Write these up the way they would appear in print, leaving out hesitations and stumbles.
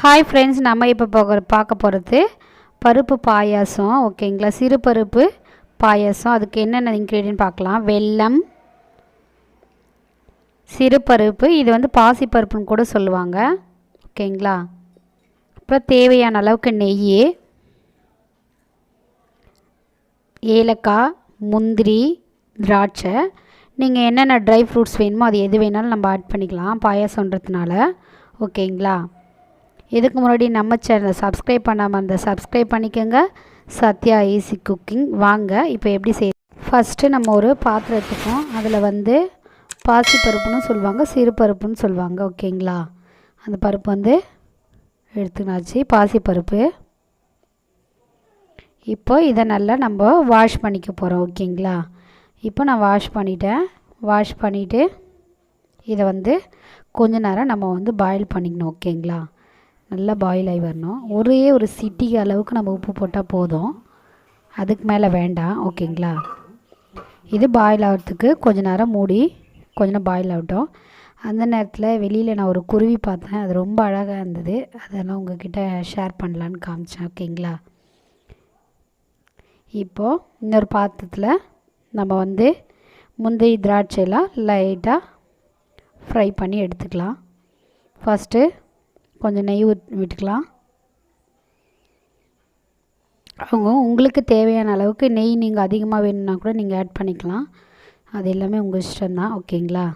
Hi friends, நம்ம இப்போ பார்க்க போகிறது பருப்பு பாயாசம். ஓகேங்களா, சிறு பருப்பு பாயாசம். அதுக்கு என்னென்ன இன்க்ரீடியன்ட் பார்க்கலாம். வெல்லம், சிறு பருப்பு, இது வந்து பாசிப்பருப்புன்னு கூட சொல்லுவாங்க. ஓகேங்களா, அப்புறம் தேவையான அளவுக்கு நெய், ஏலக்காய், முந்திரி, திராட்சை. நீங்கள் என்னென்ன ட்ரை ஃப்ரூட்ஸ் வேணுமோ அது எது வேணாலும் நம்ம ஆட் பண்ணிக்கலாம் பாயாசன்றதுனால. ஓகேங்களா, இதுக்கு முன்னாடி நம்ம சேனலை சப்ஸ்கிரைப் பண்ணாமல் இருந்தால் சப்ஸ்கிரைப் பண்ணிக்கோங்க. Sathya easy cooking. வாங்க இப்போ எப்படி செய்ய. ஃபஸ்ட்டு நம்ம ஒரு பாத்திரம் எடுத்துப்போம். அதில் வந்து பாசிப்பருப்புன்னு சொல்லுவாங்க, சிறு பருப்புன்னு சொல்லுவாங்க. ஓகேங்களா, அந்த பருப்பு வந்து எடுத்துனாச்சு, பாசிப்பருப்பு. இப்போ இதை நல்லா நம்ம வாஷ் பண்ணிக்க போகிறோம். ஓகேங்களா, இப்போ நான் வாஷ் பண்ணிட்டேன். வாஷ் பண்ணிவிட்டு இதை வந்து கொஞ்ச நேரம் நம்ம வந்து பாயில் பண்ணிக்கணும். ஓகேங்களா, நல்லா பாயில் ஆகி வரணும். ஒரே ஒரு சிட்டிகை அளவுக்கு நம்ம உப்பு போட்டால் போதும், அதுக்கு மேலே வேண்டாம். ஓகேங்களா, இது பாயில் ஆகிறதுக்கு கொஞ்ச நேரம் மூடி கொஞ்ச நேரம் பாயில் ஆகட்டும். அந்த நேரத்தில் வெளியில் நான் ஒரு குருவி பார்த்தேன், அது ரொம்ப அழகாக இருந்தது. அதெல்லாம் உங்கள்கிட்ட ஷேர் பண்ணலான்னு காமிச்சேன். ஓகேங்களா, இப்போது இன்னொரு பாத்திரத்தில் நம்ம வந்து முந்திரி திராட்சையெல்லாம் லைட்டாக ஃப்ரை பண்ணி எடுத்துக்கலாம். ஃபஸ்ட்டு கொஞ்சம் நெய் விட்டுக்கலாம். உங்களுக்கு தேவையான அளவுக்கு நெய் நீங்கள் அதிகமாக வேணும்னா கூட நீங்கள் ஆட் பண்ணிக்கலாம். அது எல்லாமே உங்கள் இஷ்டம்தான். ஓகேங்களா,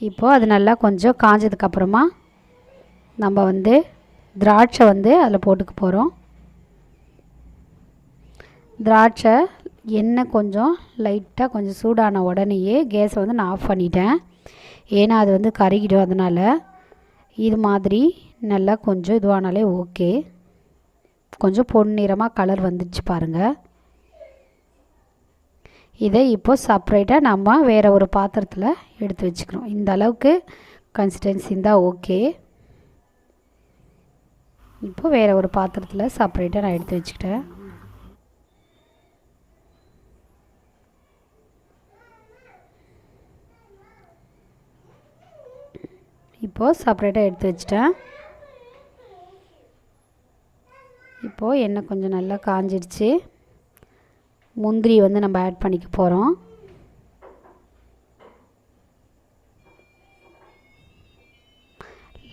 இப்போது அது நல்லா கொஞ்சம் காஞ்சதுக்கப்புறமா நம்ம வந்து திராட்சை வந்து அதில் போட்டுக்க போகிறோம். திராட்சை எண்ணெய் கொஞ்சம் லைட்டாக கொஞ்சம் சூடான உடனேயே கேஸை வந்து நான் ஆஃப் பண்ணிட்டேன். ஏன்னா அது வந்து கருகிடும். அதனால் இது மாதிரி நல்லா கொஞ்சம் இதுவானாலே ஓகே. கொஞ்சம் பொன்னிறமாக கலர் வந்துடுச்சு பாருங்கள். இதை இப்போ செப்ரேட்டாக நம்ம வேறு ஒரு பாத்திரத்தில் எடுத்து வச்சுக்கிறோம். இந்த அளவுக்கு கன்சிஸ்டன்சி இருந்தால் ஓகே. இப்போ வேறு ஒரு பாத்திரத்தில் செப்ரேட்டாக நான் எடுத்து வச்சுக்கிட்டேன். இப்போது செப்ரேட்டாக எடுத்து வச்சிட்டேன். இப்போது எண்ணெய் கொஞ்சம் நல்லா காஞ்சிடுச்சு. முந்திரி வந்து நம்ம ஆட் பண்ணிக்க போகிறோம்.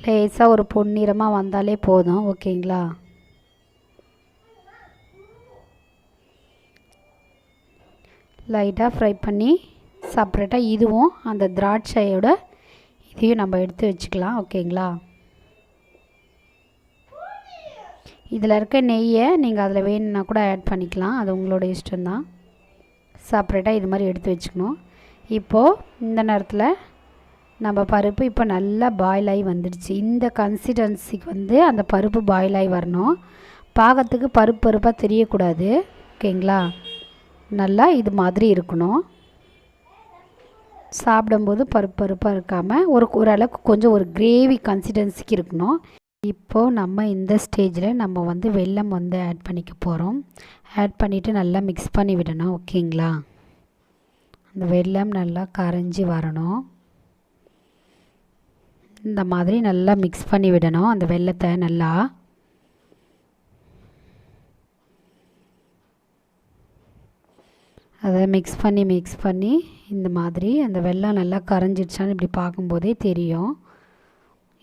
லேசாக ஒரு பொன்னிறமாக வந்தாலே போதும். ஓகேங்களா, லைட்டாக ஃப்ரை பண்ணி செப்ரேட்டாக இதுவும் அந்த திராட்சையோட இதையும் நம்ம எடுத்து வச்சுக்கலாம். ஓகேங்களா, இதில் இருக்க நெய்யை நீங்கள் அதில் வேணும்னா கூட ஆட் பண்ணிக்கலாம், அது உங்களோட இஷ்டம்தான். செப்ரேட்டாக இது மாதிரி எடுத்து வச்சுக்கணும். இப்போது இந்த நேரத்தில் நம்ம பருப்பு இப்போ நல்லா பாயில் ஆகி வந்துடுச்சு. இந்த கன்சிஸ்டன்சிக்கு வந்து அந்த பருப்பு பாயில் ஆகி வரணும். பாகத்துக்கு பருப்பு பருப்பாக தெரியக்கூடாது. ஓகேங்களா, நல்லா இது மாதிரி இருக்கணும். சாப்பிடும்போது பருப்பு பருப்பாக இருக்காமல் ஓரளவுக்கு கொஞ்சம் ஒரு கிரேவி கன்சிஸ்டன்சிக்கு இருக்கணும். இப்போது நம்ம இந்த ஸ்டேஜில் நம்ம வந்து வெல்லம் வந்து ஆட் பண்ணிக்க போகிறோம். ஆட் பண்ணிவிட்டு நல்லா மிக்ஸ் பண்ணி விடணும். ஓகேங்களா, அந்த வெல்லம் நல்லா கரைஞ்சி வரணும். இந்த மாதிரி நல்லா மிக்ஸ் பண்ணி விடணும் அந்த வெல்லத்தை. நல்லா அதை மிக்ஸ் பண்ணி இந்த மாதிரி அந்த வெல்லம் நல்லா கரைஞ்சிடுச்சான்னு இப்படி பார்க்கும்போதே தெரியும்.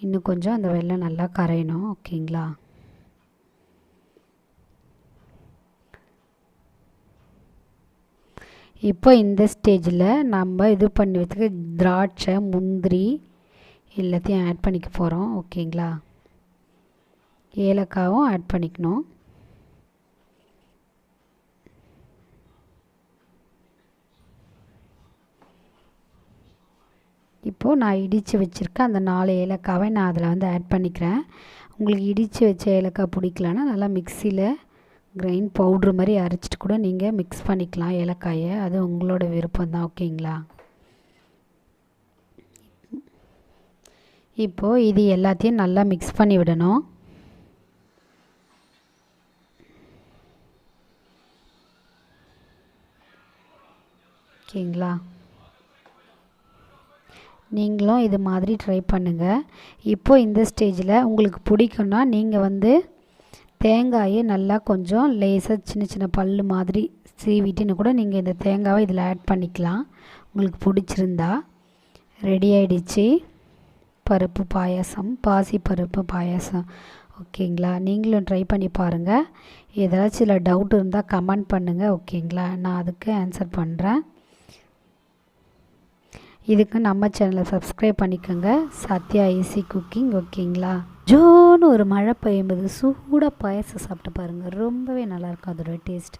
இன்னும் கொஞ்சம் அந்த வெல்லம் நல்லா கரையணும். ஓகேங்களா, இப்போ இந்த ஸ்டேஜில் நம்ம இது பண்ணி வச்சுக்க திராட்சை, முந்திரி எல்லாத்தையும் ஆட் பண்ணிக்க போகிறோம். ஓகேங்களா, ஏலக்காவும் ஆட் பண்ணிக்கணும். இப்போது நான் இடித்து வச்சுருக்கேன் அந்த 4 ஏலக்காவை நான் அதில் வந்து ஆட் பண்ணிக்கிறேன். உங்களுக்கு இடித்து வச்ச ஏலக்காய் பிடிக்கலன்னா நல்லா மிக்சியில் கிரைண்ட் பவுட்ரு மாதிரி அரைச்சிட்டு கூட நீங்கள் மிக்ஸ் பண்ணிக்கலாம் ஏலக்காயை, அது உங்களோட விருப்பம்தான். ஓகேங்களா, இப்போது இது எல்லாத்தையும் நல்லா மிக்ஸ் பண்ணி விடணும். ஓகேங்களா, நீங்களும் இது மாதிரி ட்ரை பண்ணுங்கள். இப்போது இந்த ஸ்டேஜில் உங்களுக்கு பிடிக்குன்னா நீங்கள் வந்து தேங்காயை நல்லா கொஞ்சம் லேசாக சின்ன சின்ன பல் மாதிரி சீவிட்டுன்னு கூட நீங்கள் இந்த தேங்காவை இதில் ஆட் பண்ணிக்கலாம். உங்களுக்கு பிடிச்சிருந்தா. ரெடி ஆகிடுச்சு பருப்பு பாயாசம், பாசி பருப்பு பாயாசம். ஓகேங்களா? நீங்களும் ட்ரை பண்ணி பாருங்கள். ஏதாச்சும் இல்லை டவுட் இருந்தால் கமெண்ட் பண்ணுங்கள். ஓகேங்களா? நான் அதுக்கு ஆன்சர் பண்ணுறேன். இதுக்கு நம்ம சேனலை சப்ஸ்கிரைப் பண்ணிக்கோங்க. Sathya easy cooking. ஓகேங்களா? ஜோன்னு ஒரு மழை பெய்யும்போது சூடாக பாயாசம் சாப்பிட்டு பாருங்கள். ரொம்பவே நல்லாயிருக்கும் அதோட டேஸ்ட்.